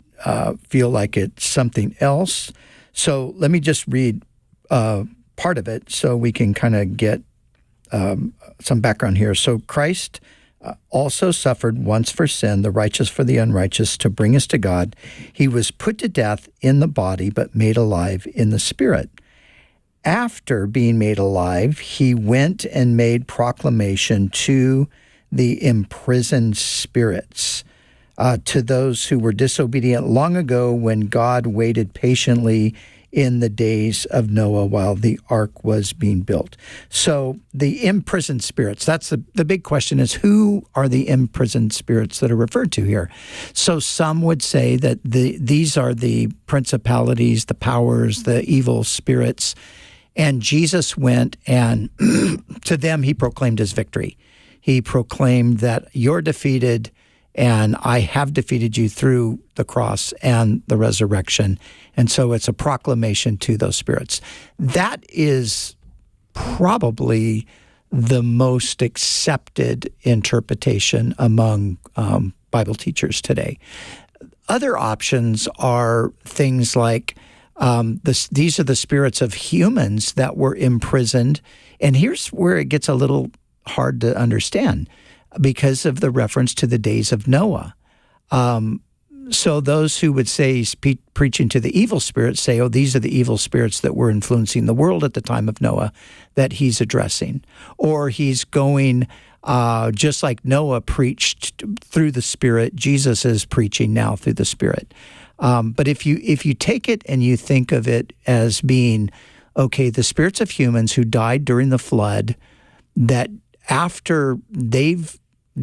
feel like it's something else. So let me just read part of it so we can kind of get some background here. So Christ also suffered once for sin, the righteous for the unrighteous, to bring us to God. He was put to death in the body, but made alive in the spirit. After being made alive, he went and made proclamation to the imprisoned spirits. to those who were disobedient long ago when God waited patiently in the days of Noah while the ark was being built. So the imprisoned spirits, that's the big question is, who are the imprisoned spirits that are referred to here? So some would say that these are the principalities, the powers, the evil spirits. And Jesus went and to them he proclaimed his victory. He proclaimed that you're defeated and I have defeated you through the cross and the resurrection. And so it's a proclamation to those spirits. That is probably the most accepted interpretation among Bible teachers today. Other options are things like these are the spirits of humans that were imprisoned. And here's where it gets a little hard to understand, because of the reference to the days of Noah. So those who would say he's preaching to the evil spirits say, oh, these are the evil spirits that were influencing the world at the time of Noah that he's addressing. Or he's going, just like Noah preached through the Spirit, Jesus is preaching now through the Spirit. But if you take it and you think of it as being, okay, the spirits of humans who died during the flood, that after they've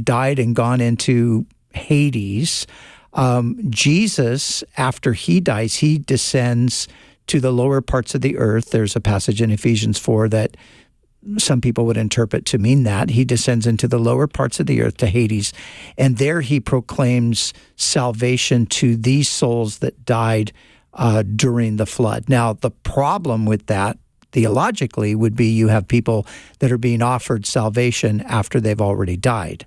died and gone into Hades, Jesus, after he dies, he descends to the lower parts of the earth. There's a passage in Ephesians 4 that some people would interpret to mean that. He descends into the lower parts of the earth, to Hades, and there he proclaims salvation to these souls that died during the flood. Now, the problem with that, theologically, would be you have people that are being offered salvation after they've already died.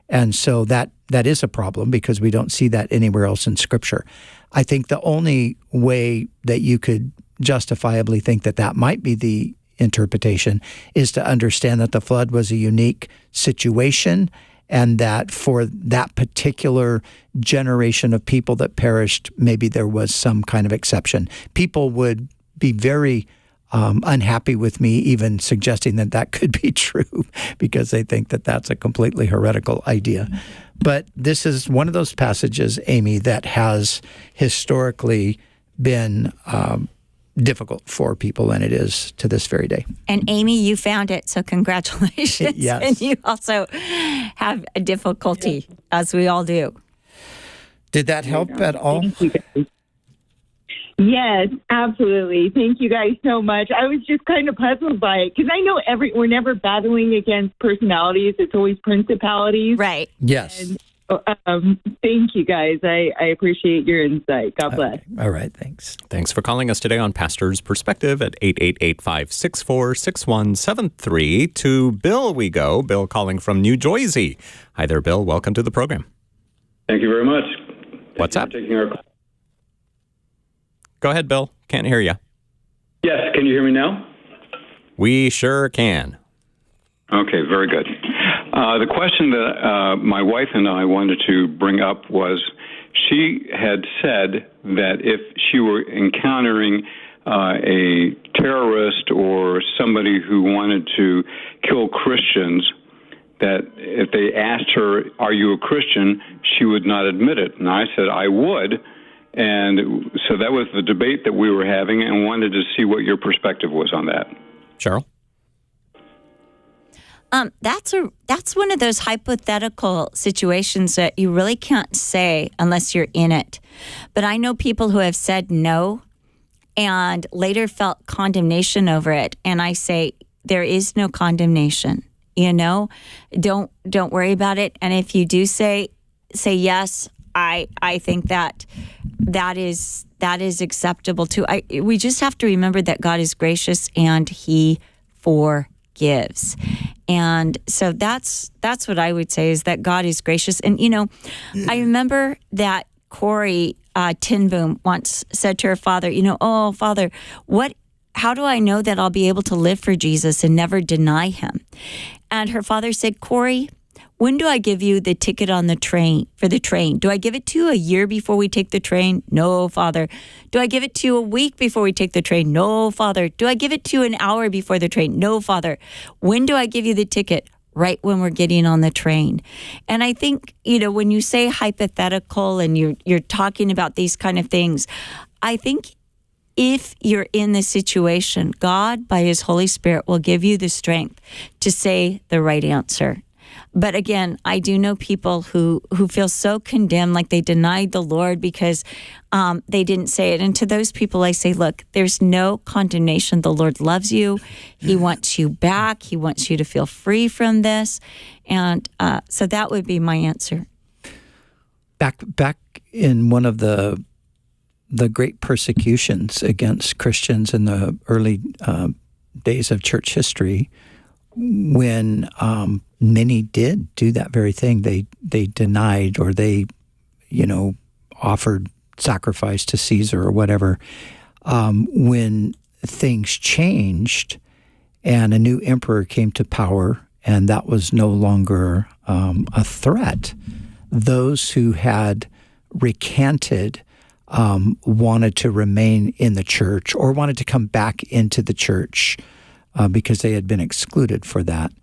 And so that is a problem because we don't see that anywhere else in Scripture. I think the only way that you could justifiably think that that might be the interpretation is to understand that the flood was a unique situation and that for that particular generation of people that perished, maybe there was some kind of exception. People would be very unhappy with me even suggesting that that could be true because they think that that's a completely heretical idea. But this is one of those passages, Amy, that has historically been difficult for people, and it is to this very day. And Amy, you found it, so congratulations. Yes. And you also have a difficulty, as we all do. Did that help at all? Thank you guys. Yes, absolutely. Thank you guys so much. I was just kind of puzzled by it because I know we're never battling against personalities. It's always principalities. Right. Yes. And, thank you guys. I appreciate your insight. God bless. All right. Thanks. Thanks for calling us today on Pastor's Perspective at 888-564-6173. To Bill we go. Bill calling from New Jersey. Hi there, Bill. Welcome to the program. Thank you very much. What's up? Taking our call. Go ahead, Bill. Can't hear you. Yes, can you hear me now? We sure can. Okay, very good. The question that my wife and I wanted to bring up was, she had said that if she were encountering a terrorist or somebody who wanted to kill Christians, that if they asked her, "Are you a Christian?" she would not admit it. And I said, I would. And so that was the debate that we were having, and wanted to see what your perspective was on that. Cheryl? That's one of those hypothetical situations that you really can't say unless you're in it. But I know people who have said no and later felt condemnation over it. And I say, there is no condemnation. You know, don't worry about it. And if you do say yes, I think that is acceptable too. We just have to remember that God is gracious and He forgives. And so that's what I would say, is that God is gracious. And, you know, I remember that Corey Tinboom once said to her father, you know, "Oh, Father, how do I know that I'll be able to live for Jesus and never deny Him?" And her father said, "Corey, when do I give you the ticket on the train, for the train? Do I give it to you a year before we take the train? No, Father. Do I give it to you a week before we take the train? No, Father. Do I give it to you an hour before the train? No, Father. When do I give you the ticket? right when we're getting on the train. And I think, when you say hypothetical and you're talking about these kind of things, I think if you're in this situation, God, by His Holy Spirit, will give you the strength to say the right answer. But again, I do know people who feel so condemned, like they denied the Lord because they didn't say it. And to those people, I say, look, there's no condemnation. The Lord loves you. He wants you back. He wants you to feel free from this. And so that would be my answer. Back in one of the great persecutions against Christians in the early days of church history, when many did do that very thing, they denied or they, offered sacrifice to Caesar or whatever. When things changed and a new emperor came to power, and that was no longer a threat, those who had recanted wanted to remain in the church or wanted to come back into the church because they had been excluded for that.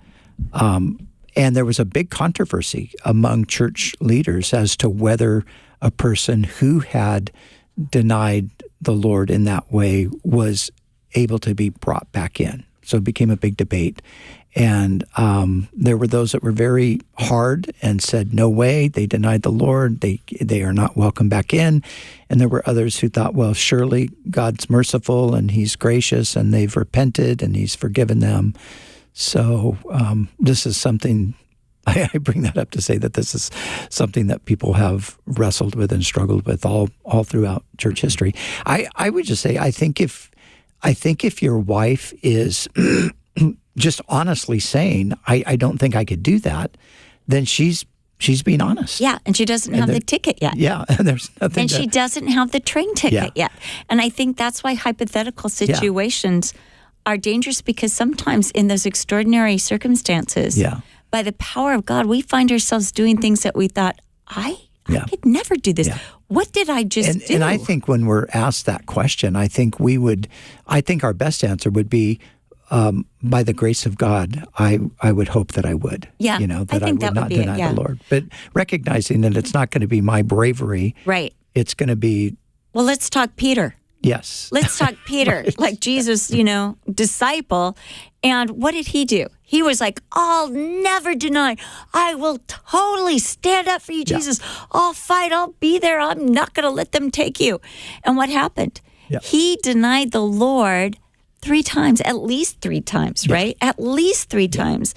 And there was a big controversy among church leaders as to whether a person who had denied the Lord in that way was able to be brought back in. So it became a big debate. And there were those that were very hard and said, no way, they denied the Lord, they are not welcome back in. And there were others who thought, well, surely God's merciful and He's gracious and they've repented and He's forgiven them. So this is something, I bring that up to say that this is something that people have wrestled with and struggled with all throughout church history. I would just say, I think if your wife is just honestly saying, I don't think I could do that, then she's being honest. Yeah, and she doesn't have the ticket yet. Yeah, and there's nothing. And she doesn't have the train ticket yet. And I think that's why hypothetical situations are dangerous, because sometimes in those extraordinary circumstances, by the power of God, we find ourselves doing things that we thought, I could never do this. Yeah. What did I just do? And I think when we're asked that question, I think our best answer would be, by the grace of God, I would hope that I would. Yeah, that I would not deny the Lord. But recognizing that it's not going to be my bravery. Right. It's going to be... Well, let's talk Peter. Yes. Let's talk Peter, right. Like Jesus, disciple. And what did he do? He was like, I'll never deny. I will totally stand up for you, Jesus. I'll fight. I'll be there. I'm not going to let them take you. And what happened? Yeah. He denied the Lord 3 times, at least 3 times, right? At least 3 times,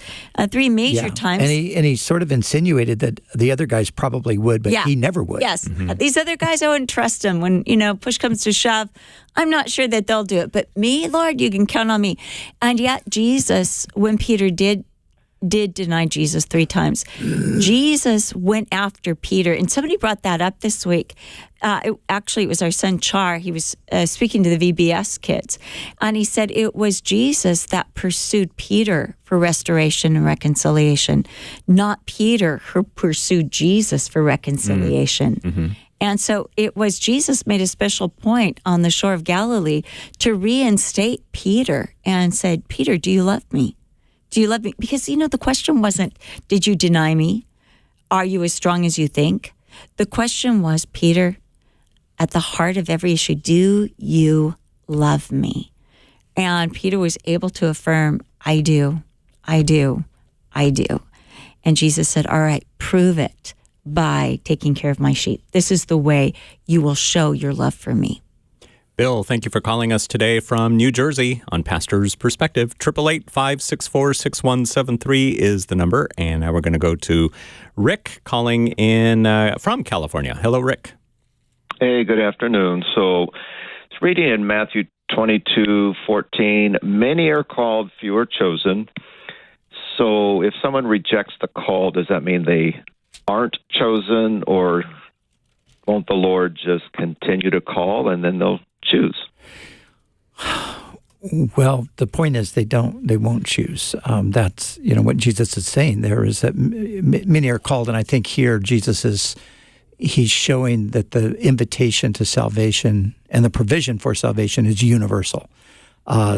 3 major times. And he sort of insinuated that the other guys probably would, but he never would. Yes. These other guys, I wouldn't trust them. When, push comes to shove, I'm not sure that they'll do it. But me, Lord, you can count on me. And yet Jesus, when Peter did deny Jesus 3 times, Jesus went after Peter. And somebody brought that up this week. It was our son Char. He was speaking to the VBS kids. And he said it was Jesus that pursued Peter for restoration and reconciliation, not Peter who pursued Jesus for reconciliation. Mm-hmm. And so it was Jesus made a special point on the shore of Galilee to reinstate Peter and said, Peter, do you love me? Do you love me? Because, the question wasn't, did you deny me? Are you as strong as you think? The question was, Peter, at the heart of every issue, do you love me? And Peter was able to affirm, I do, I do, I do. And Jesus said, all right, prove it by taking care of my sheep. This is the way you will show your love for me. Bill, thank you for calling us today from New Jersey on Pastor's Perspective. 888-564-6173 is the number. And now we're going to go to Rick calling in from California. Hello, Rick. Hey, good afternoon. So it's reading in Matthew 22:14. Many are called, few are chosen. So if someone rejects the call, does that mean they aren't chosen, or won't the Lord just continue to call and then they'll choose? Well, the point is they won't choose. That's, what Jesus is saying there is that many are called. And I think here Jesus he's showing that the invitation to salvation and the provision for salvation is universal.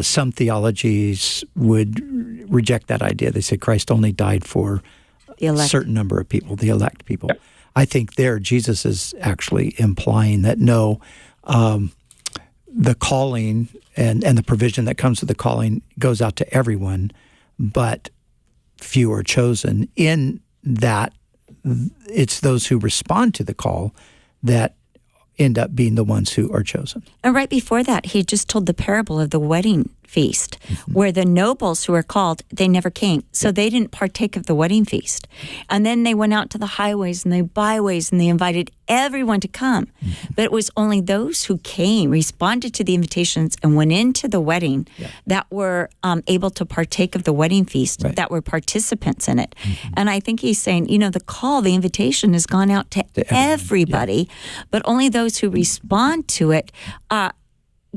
Some theologies would reject that idea. They say Christ only died for a certain number of people, the elect people. Yep. I think there Jesus is actually implying that no, the calling and the provision that comes with the calling goes out to everyone, but few are chosen. In that, it's those who respond to the call that end up being the ones who are chosen. And right before that, he just told the parable of the wedding feast, where the nobles who were called, they never came. So they didn't partake of the wedding feast. And then they went out to the highways and the byways and they invited everyone to come. But it was only those who came, responded to the invitations, and went into the wedding that were able to partake of the wedding feast, that were participants in it. And I think he's saying, the call, the invitation has gone out to everybody, but only those who respond to it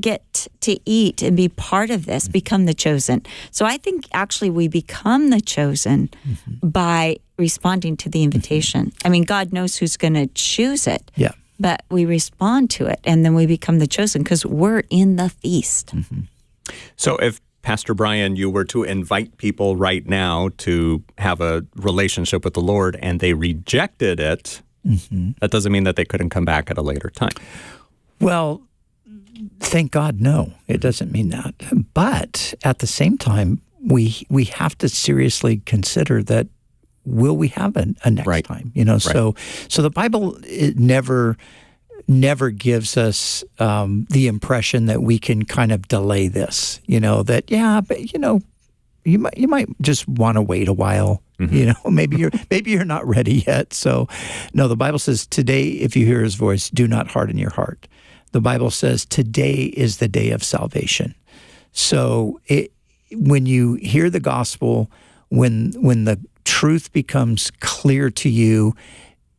get to eat and be part of this, become the chosen. So I think actually we become the chosen by responding to the invitation. I mean, God knows who's going to choose it, but we respond to it and then we become the chosen because we're in the feast. So if Pastor Brian, you were to invite people right now to have a relationship with the Lord and they rejected it, that doesn't mean that they couldn't come back at a later time. Well, thank God, no. It doesn't mean that. But at the same time, we have to seriously consider that will we have a next time? So the Bible it never gives us the impression that we can kind of delay this. But you might just want to wait a while. Maybe you're not ready yet. So no, the Bible says today, if you hear his voice, do not harden your heart. The Bible says today is the day of salvation. So when you hear the gospel, when the truth becomes clear to you,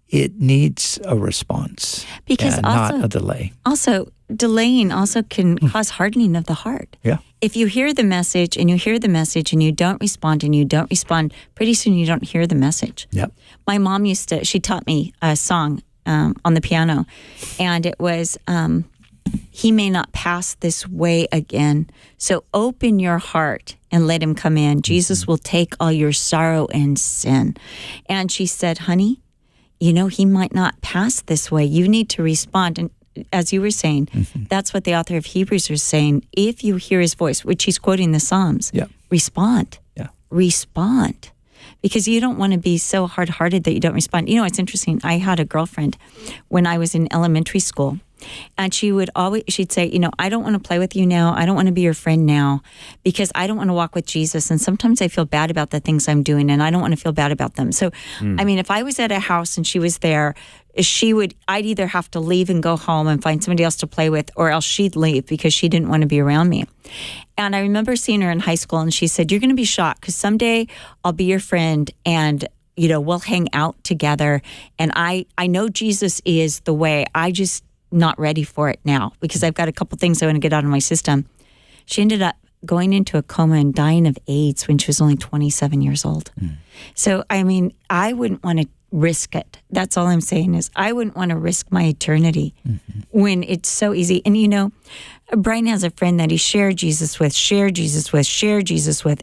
it needs a response, because not a delay. Also, delaying also can cause hardening of the heart. Yeah. If you hear the message and you don't respond, pretty soon you don't hear the message. Yep. My mom she taught me a song on the piano, and it was, he may not pass this way again, so open your heart and let him come in. Jesus will take all your sorrow and sin. And she said, honey, he might not pass this way. You need to respond. And as you were saying, that's what the author of Hebrews is saying. If you hear his voice, which he's quoting the Psalms, respond. Yeah. Respond. Because you don't want to be so hard-hearted that you don't respond. It's interesting. I had a girlfriend when I was in elementary school, and she'd say, I don't want to play with you now. I don't want to be your friend now because I don't want to walk with Jesus. And sometimes I feel bad about the things I'm doing, and I don't want to feel bad about them. So, I mean, if I was at a house and she was there, I'd either have to leave and go home and find somebody else to play with, or else she'd leave because she didn't want to be around me. And I remember seeing her in high school, and she said, you're going to be shocked because someday I'll be your friend and, we'll hang out together. And I know Jesus is the way. I just not ready for it now because I've got a couple things I want to get out of my system. She ended up going into a coma and dying of AIDS when she was only 27 years old. So, I mean, I wouldn't want to risk it. That's all I'm saying is I wouldn't want to risk my eternity when it's so easy. And Brian has a friend that he shared Jesus with.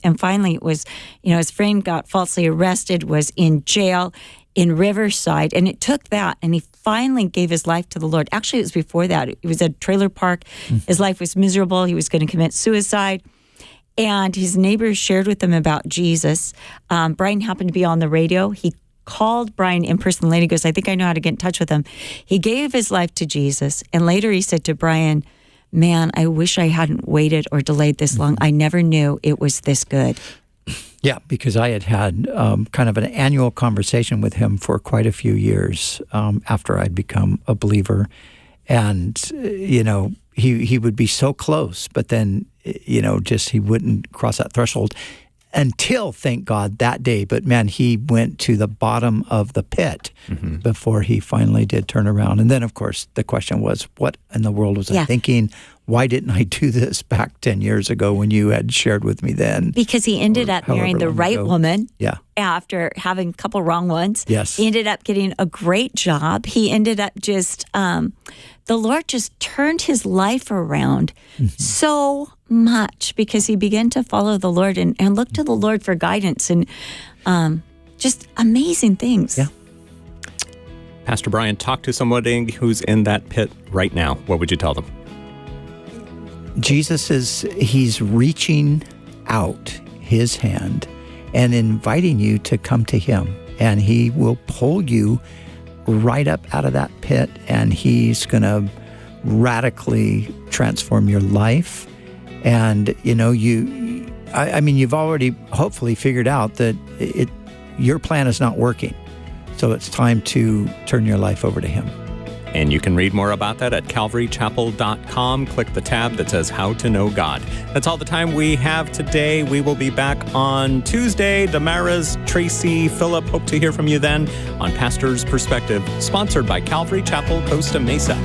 And finally it was, his friend got falsely arrested, was in jail in Riverside. And it took that. And he finally gave his life to the Lord. Actually, it was before that. It was at a trailer park. His life was miserable. He was going to commit suicide. And his neighbors shared with him about Jesus. Brian happened to be on the radio. He called Brian in person. The lady goes, I think I know how to get in touch with him. He gave his life to Jesus. And later he said to Brian, man, I wish I hadn't waited or delayed this long. I never knew it was this good. Yeah, because I had kind of an annual conversation with him for quite a few years after I'd become a believer. And, he would be so close, but then, just he wouldn't cross that threshold until, thank God, that day. But man, he went to the bottom of the pit before he finally did turn around. And then, of course, the question was, what in the world was I thinking? Why didn't I do this back 10 years ago when you had shared with me then? Because he ended up marrying the right woman. Yeah. After having a couple wrong ones. Yes. He ended up getting a great job. He ended up just, the Lord just turned his life around so much because he began to follow the Lord and look to the Lord for guidance and just amazing things. Yeah. Pastor Brian, talk to somebody who's in that pit right now. What would you tell them? He's reaching out his hand and inviting you to come to him. And he will pull you right up out of that pit, and he's going to radically transform your life. And, you've already hopefully figured out that your plan is not working. So it's time to turn your life over to him. And you can read more about that at calvarychapel.com. Click the tab that says How to Know God. That's all the time we have today. We will be back on Tuesday. Damaris, Tracy, Philip, hope to hear from you then on Pastor's Perspective, sponsored by Calvary Chapel, Costa Mesa.